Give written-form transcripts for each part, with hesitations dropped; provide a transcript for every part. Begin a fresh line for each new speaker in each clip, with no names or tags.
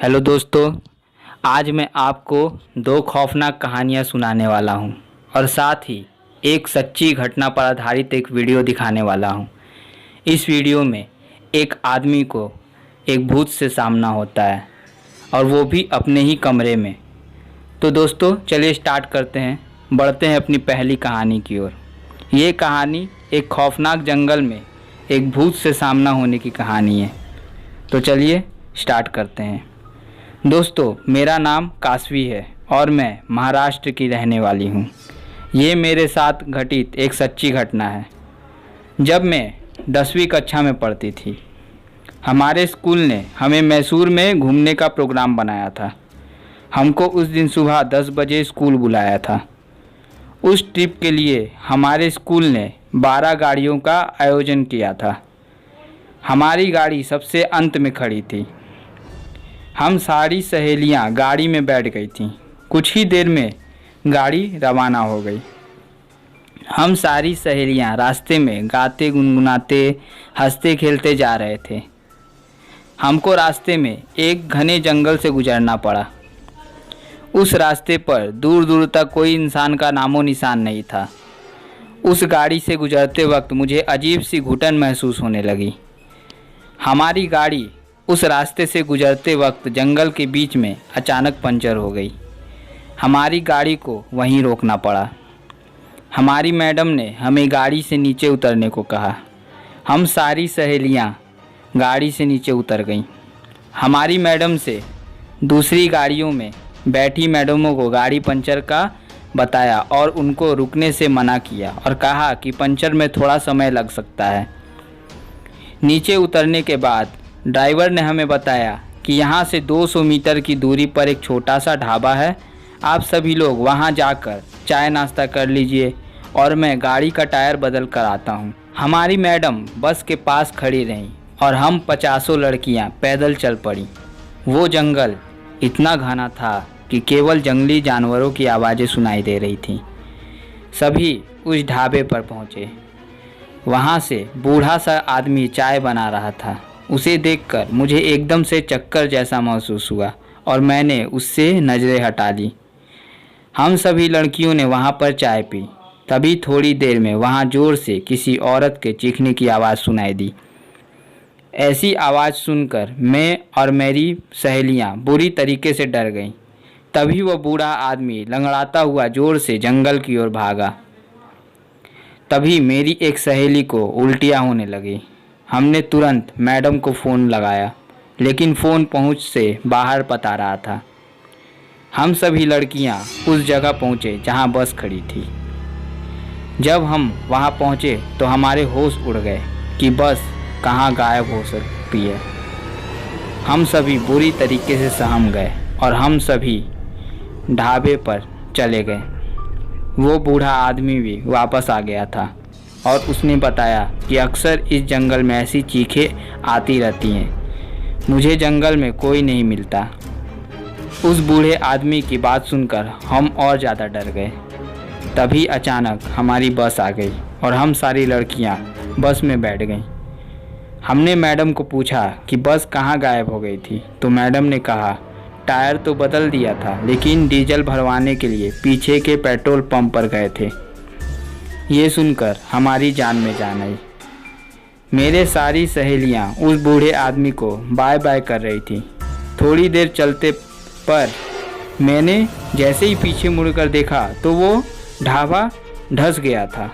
Hello दोस्तों, आज मैं आपको दो खौफनाक कहानियाँ सुनाने वाला हूँ और साथ ही एक सच्ची घटना पर आधारित एक वीडियो दिखाने वाला हूँ। इस वीडियो में एक आदमी को एक भूत से सामना होता है और वो भी अपने ही कमरे में। तो दोस्तों चलिए स्टार्ट करते हैं, बढ़ते हैं अपनी पहली कहानी की ओर। ये कहानी एक खौफनाक जंगल में एक भूत से सामना होने की कहानी है। तो चलिए स्टार्ट करते हैं। दोस्तों मेरा नाम काशवी है और मैं महाराष्ट्र की रहने वाली हूँ। ये मेरे साथ घटित एक सच्ची घटना है। जब मैं 10वीं कक्षा में पढ़ती थी, हमारे स्कूल ने हमें मैसूर में घूमने का प्रोग्राम बनाया था। हमको उस दिन सुबह 10 बजे स्कूल बुलाया था। उस ट्रिप के लिए हमारे स्कूल ने 12 गाड़ियों का आयोजन किया था। हमारी गाड़ी सबसे अंत में खड़ी थी। हम सारी सहेलियां गाड़ी में बैठ गई थीं। कुछ ही देर में गाड़ी रवाना हो गई। हम सारी सहेलियां रास्ते में गाते गुनगुनाते हंसते खेलते जा रहे थे। हमको रास्ते में एक घने जंगल से गुजरना पड़ा। उस रास्ते पर दूर दूर तक कोई इंसान का नामो निशान नहीं था। उस गाड़ी से गुजरते वक्त मुझे अजीब सी घुटन महसूस होने लगी। हमारी गाड़ी उस रास्ते से गुजरते वक्त जंगल के बीच में अचानक पंचर हो गई। हमारी गाड़ी को वहीं रोकना पड़ा। हमारी मैडम ने हमें गाड़ी से नीचे उतरने को कहा। हम सारी सहेलियां गाड़ी से नीचे उतर गईं। हमारी मैडम से दूसरी गाड़ियों में बैठी मैडमों को गाड़ी पंचर का बताया और उनको रुकने से मना किया और कहा कि पंचर में थोड़ा समय लग सकता है। नीचे उतरने के बाद ड्राइवर ने हमें बताया कि यहाँ से 200 मीटर की दूरी पर एक छोटा सा ढाबा है। आप सभी लोग वहाँ जाकर चाय नाश्ता कर लीजिए और मैं गाड़ी का टायर बदल कर आता हूँ। हमारी मैडम बस के पास खड़ी रहीं और हम 50 लड़कियाँ पैदल चल पड़ी। वो जंगल इतना घना था कि केवल जंगली जानवरों की आवाज़ें सुनाई दे रही थीं। सभी उस ढाबे पर पहुँचे। वहाँ से बूढ़ा सा आदमी चाय बना रहा था। उसे देखकर मुझे एकदम से चक्कर जैसा महसूस हुआ और मैंने उससे नज़रें हटा ली। हम सभी लड़कियों ने वहाँ पर चाय पी। तभी थोड़ी देर में वहाँ ज़ोर से किसी औरत के चीखने की आवाज़ सुनाई दी। ऐसी आवाज़ सुनकर मैं और मेरी सहेलियाँ बुरी तरीके से डर गईं। तभी वह बूढ़ा आदमी लंगड़ाता हुआ ज़ोर से जंगल की ओर भागा। तभी मेरी एक सहेली को उल्टियाँ होने लगी। हमने तुरंत मैडम को फ़ोन लगाया, लेकिन फ़ोन पहुंच से बाहर बता रहा था। हम सभी लड़कियां उस जगह पहुंचे जहां बस खड़ी थी। जब हम वहां पहुंचे तो हमारे होश उड़ गए कि बस कहां गायब हो सकती है। हम सभी बुरी तरीके से सहम गए और हम सभी ढाबे पर चले गए। वो बूढ़ा आदमी भी वापस आ गया था और उसने बताया कि अक्सर इस जंगल में ऐसी चीखें आती रहती हैं। मुझे जंगल में कोई नहीं मिलता। उस बूढ़े आदमी की बात सुनकर हम और ज़्यादा डर गए। तभी अचानक हमारी बस आ गई और हम सारी लड़कियां बस में बैठ गईं। हमने मैडम को पूछा कि बस कहाँ गायब हो गई थी, तो मैडम ने कहा टायर तो बदल दिया था, लेकिन डीजल भरवाने के लिए पीछे के पेट्रोल पंप पर गए थे। ये सुनकर हमारी जान में जान आई। मेरे सारी सहेलियां उस बूढ़े आदमी को बाय बाय कर रही थी। थोड़ी देर चलते पर मैंने जैसे ही पीछे मुड़कर देखा तो वो ढाबा धंस गया था।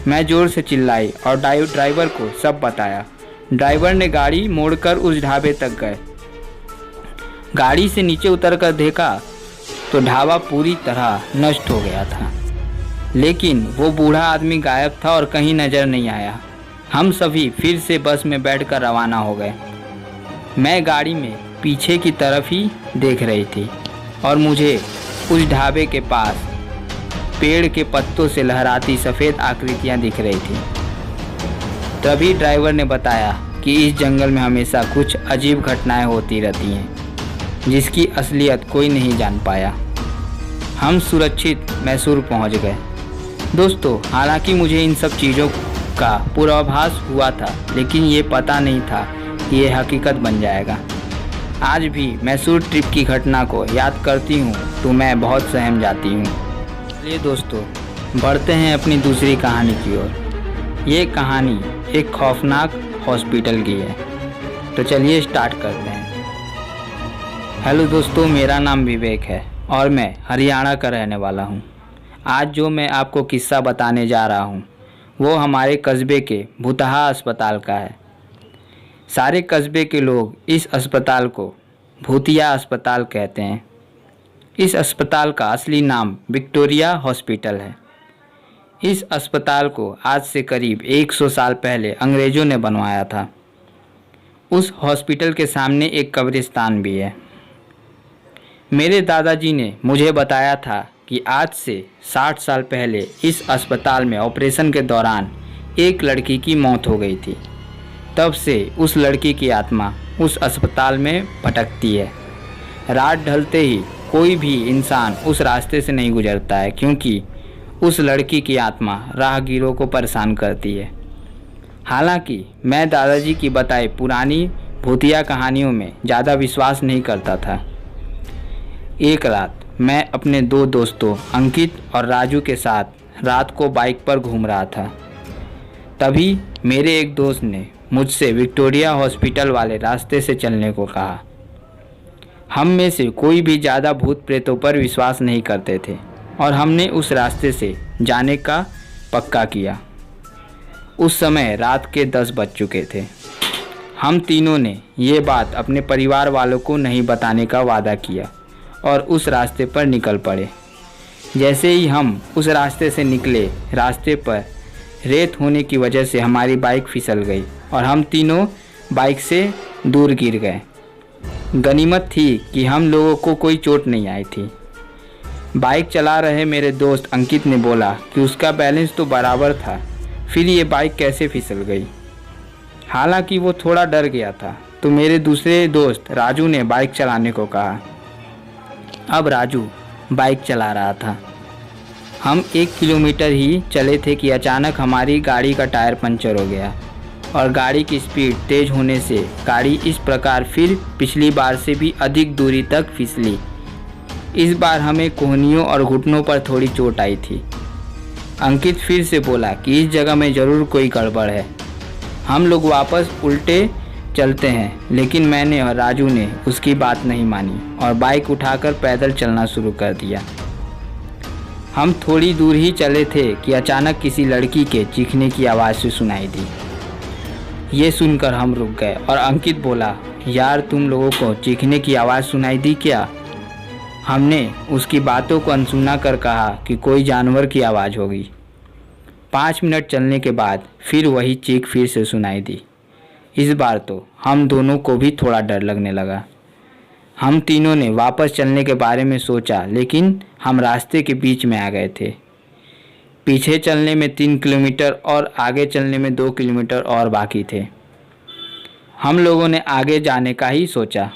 मैं ज़ोर से चिल्लाई और ड्राइवर को सब बताया। ड्राइवर ने गाड़ी मोड़कर उस ढाबे तक गए। गाड़ी से नीचे उतरकर देखा तो ढाबा पूरी तरह नष्ट हो गया था, लेकिन वो बूढ़ा आदमी गायब था और कहीं नज़र नहीं आया। हम सभी फिर से बस में बैठकर रवाना हो गए। मैं गाड़ी में पीछे की तरफ ही देख रही थी और मुझे उस ढाबे के पास पेड़ के पत्तों से लहराती सफ़ेद आकृतियाँ दिख रही थी। तभी ड्राइवर ने बताया कि इस जंगल में हमेशा कुछ अजीब घटनाएं होती रहती हैं, जिसकी असलियत कोई नहीं जान पाया। हम सुरक्षित मैसूर पहुंच गए। दोस्तों हालांकि मुझे इन सब चीज़ों का पूर्वाभास हुआ था, लेकिन ये पता नहीं था कि ये हकीकत बन जाएगा। आज भी मैसूर ट्रिप की घटना को याद करती हूँ तो मैं बहुत सहम जाती हूँ। चलिए दोस्तों, बढ़ते हैं अपनी दूसरी कहानी की ओर। ये कहानी एक खौफनाक हॉस्पिटल की है, तो चलिए स्टार्ट करते हैं। हेलो दोस्तों, मेरा नाम विवेक है और मैं हरियाणा का रहने वाला हूँ। आज जो मैं आपको किस्सा बताने जा रहा हूँ वो हमारे कस्बे के भूतहा अस्पताल का है। सारे कस्बे के लोग इस अस्पताल को भूतिया अस्पताल कहते हैं। इस अस्पताल का असली नाम विक्टोरिया हॉस्पिटल है। इस अस्पताल को आज से करीब 100 साल पहले अंग्रेज़ों ने बनवाया था। उस हॉस्पिटल के सामने एक कब्रिस्तान भी है। मेरे दादाजी ने मुझे बताया था कि आज से 60 साल पहले इस अस्पताल में ऑपरेशन के दौरान एक लड़की की मौत हो गई थी। तब से उस लड़की की आत्मा उस अस्पताल में भटकती है। रात ढलते ही कोई भी इंसान उस रास्ते से नहीं गुजरता है, क्योंकि उस लड़की की आत्मा राहगीरों को परेशान करती है। हालांकि मैं दादाजी की बताई पुरानी भूतिया कहानियों में ज़्यादा विश्वास नहीं करता था। एक रात मैं अपने 2 दोस्तों अंकित और राजू के साथ रात को बाइक पर घूम रहा था। तभी मेरे एक दोस्त ने मुझसे विक्टोरिया हॉस्पिटल वाले रास्ते से चलने को कहा। हम में से कोई भी ज़्यादा भूत प्रेतों पर विश्वास नहीं करते थे और हमने उस रास्ते से जाने का पक्का किया। उस समय रात के 10 बज चुके थे। हम तीनों ने ये बात अपने परिवार वालों को नहीं बताने का वादा किया और उस रास्ते पर निकल पड़े। जैसे ही हम उस रास्ते से निकले, रास्ते पर रेत होने की वजह से हमारी बाइक फिसल गई और हम तीनों बाइक से दूर गिर गए। गनीमत थी कि हम लोगों को कोई चोट नहीं आई थी। बाइक चला रहे मेरे दोस्त अंकित ने बोला कि उसका बैलेंस तो बराबर था, फिर ये बाइक कैसे फिसल गई। हालांकि वो थोड़ा डर गया था, तो मेरे दूसरे दोस्त राजू ने बाइक चलाने को कहा। अब राजू बाइक चला रहा था। हम 1 किलोमीटर ही चले थे कि अचानक हमारी गाड़ी का टायर पंचर हो गया और गाड़ी की स्पीड तेज़ होने से गाड़ी इस प्रकार फिर पिछली बार से भी अधिक दूरी तक फिसली। इस बार हमें कोहनियों और घुटनों पर थोड़ी चोट आई थी। अंकित फिर से बोला कि इस जगह में ज़रूर कोई गड़बड़ है, हम लोग वापस उल्टे चलते हैं। लेकिन मैंने और राजू ने उसकी बात नहीं मानी और बाइक उठाकर पैदल चलना शुरू कर दिया। हम थोड़ी दूर ही चले थे कि अचानक किसी लड़की के चीखने की आवाज़ से सुनाई दी। ये सुनकर हम रुक गए और अंकित बोला, यार तुम लोगों को चीखने की आवाज़ सुनाई दी क्या? हमने उसकी बातों को अनसुना कर कहा कि कोई जानवर की आवाज़ होगी। 5 मिनट चलने के बाद फिर वही चीख फिर से सुनाई दी। इस बार तो हम दोनों को भी थोड़ा डर लगने लगा। हम तीनों ने वापस चलने के बारे में सोचा, लेकिन हम रास्ते के बीच में आ गए थे। पीछे चलने में 3 किलोमीटर और आगे चलने में 2 किलोमीटर और बाकी थे। हम लोगों ने आगे जाने का ही सोचा।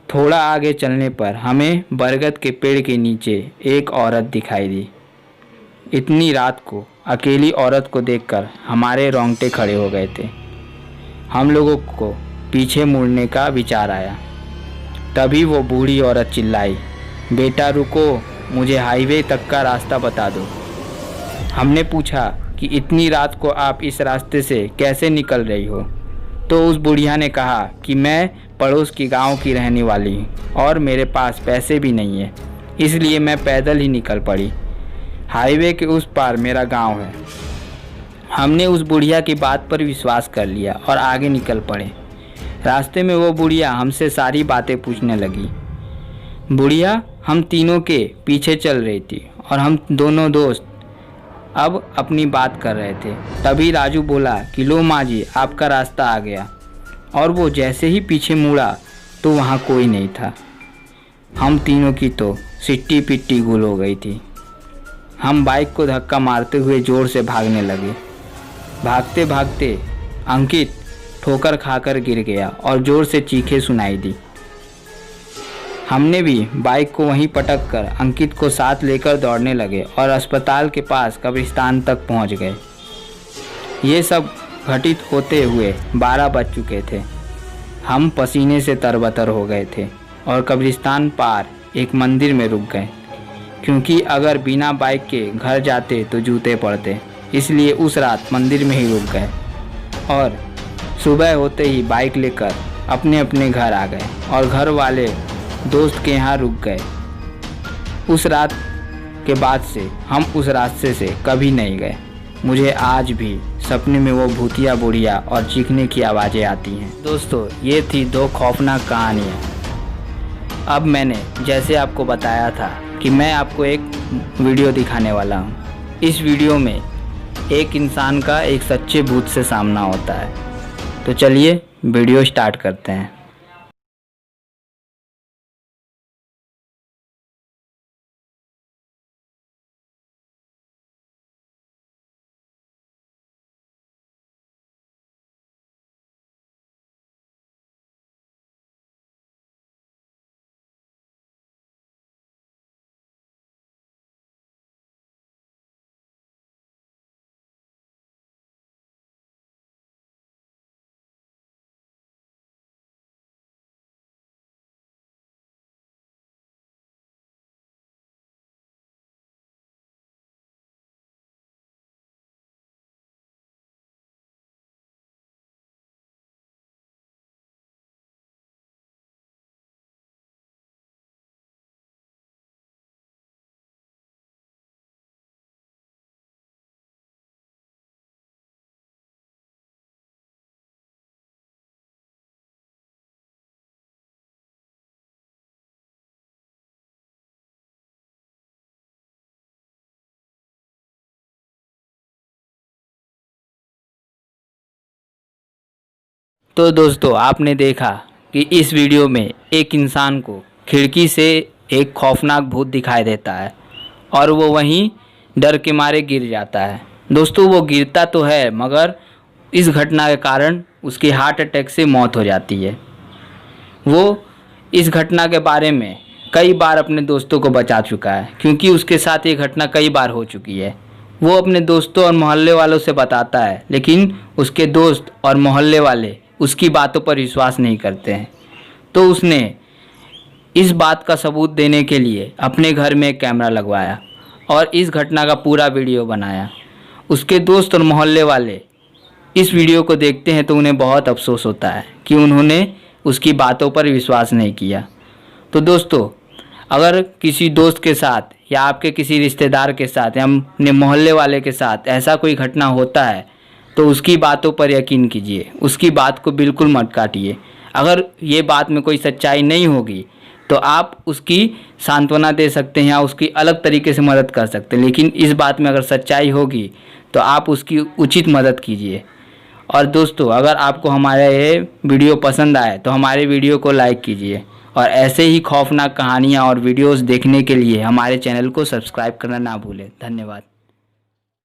थोड़ा आगे चलने पर हमें बरगद के पेड़ के नीचे एक औरत दिखाई दी। इतनी रात को अकेली औरत को देखकर हमारे रोंगटे खड़े हो गए थे। हम लोगों को पीछे मुड़ने का विचार आया। तभी वो बूढ़ी औरत चिल्लाई, बेटा रुको, मुझे हाईवे तक का रास्ता बता दो। हमने पूछा कि इतनी रात को आप इस रास्ते से कैसे निकल रही हो? तो उस बुढ़िया ने कहा कि मैं पड़ोस की गांव की रहने वाली हूँ और मेरे पास पैसे भी नहीं है, इसलिए मैं पैदल ही निकल पड़ी। हाईवे के उस पार मेरा गांव है। हमने उस बुढ़िया की बात पर विश्वास कर लिया और आगे निकल पड़े। रास्ते में वो बुढ़िया हमसे सारी बातें पूछने लगी। बुढ़िया हम तीनों के पीछे चल रही थी और हम दोनों दोस्त अब अपनी बात कर रहे थे। तभी राजू बोला कि लो माँ जी, आपका रास्ता आ गया। और वो जैसे ही पीछे मुड़ा तो वहाँ कोई नहीं था। हम तीनों की तो सिट्टी पिट्टी गुल हो गई थी। हम बाइक को धक्का मारते हुए ज़ोर से भागने लगे। भागते भागते अंकित ठोकर खाकर गिर गया और ज़ोर से चीखें सुनाई दी। हमने भी बाइक को वहीं पटक कर अंकित को साथ लेकर दौड़ने लगे और अस्पताल के पास कब्रिस्तान तक पहुंच गए। ये सब घटित होते हुए 12 बज चुके थे। हम पसीने से तरबतर हो गए थे और कब्रिस्तान पार एक मंदिर में रुक गए, क्योंकि अगर बिना बाइक के घर जाते तो जूते पड़ते। इसलिए उस रात मंदिर में ही रुक गए और सुबह होते ही बाइक लेकर अपने अपने घर आ गए और घर वाले दोस्त के यहाँ रुक गए। उस रात के बाद से हम उस रास्ते से कभी नहीं गए। मुझे आज भी सपने में वो भूतिया बुढ़िया और चीखने की आवाज़ें आती हैं। दोस्तों, ये थी 2 खौफनाक कहानियाँ। अब मैंने जैसे आपको बताया था कि मैं आपको एक वीडियो दिखाने वाला हूँ। इस वीडियो में एक इंसान का एक सच्चे भूत से सामना होता है। तो चलिए वीडियो स्टार्ट करते हैं। तो दोस्तों, आपने देखा कि इस वीडियो में एक इंसान को खिड़की से एक खौफनाक भूत दिखाई देता है और वो वहीं डर के मारे गिर जाता है। दोस्तों, वो गिरता तो है मगर इस घटना के कारण उसकी हार्ट अटैक से मौत हो जाती है। वो इस घटना के बारे में कई बार अपने दोस्तों को बचा चुका है, क्योंकि उसके साथ ये घटना कई बार हो चुकी है। वो अपने दोस्तों और मोहल्ले वालों से बताता है, लेकिन उसके दोस्त और मोहल्ले वाले उसकी बातों पर विश्वास नहीं करते हैं। तो उसने इस बात का सबूत देने के लिए अपने घर में एक कैमरा लगवाया और इस घटना का पूरा वीडियो बनाया। उसके दोस्त और मोहल्ले वाले इस वीडियो को देखते हैं तो उन्हें बहुत अफसोस होता है कि उन्होंने उसकी बातों पर विश्वास नहीं किया। तो दोस्तों, अगर किसी दोस्त के साथ या आपके किसी रिश्तेदार के साथ या अपने मोहल्ले वाले के साथ ऐसा कोई घटना होता है तो उसकी बातों पर यकीन कीजिए, उसकी बात को बिल्कुल मत काटिए। अगर ये बात में कोई सच्चाई नहीं होगी तो आप उसकी सांत्वना दे सकते हैं या उसकी अलग तरीके से मदद कर सकते हैं, लेकिन इस बात में अगर सच्चाई होगी तो आप उसकी उचित मदद कीजिए। और दोस्तों, अगर आपको हमारा ये वीडियो पसंद आए तो हमारे वीडियो को लाइक कीजिए और ऐसे ही खौफनाक कहानियाँ और वीडियोज़ देखने के लिए हमारे चैनल को सब्सक्राइब करना ना भूलें। धन्यवाद।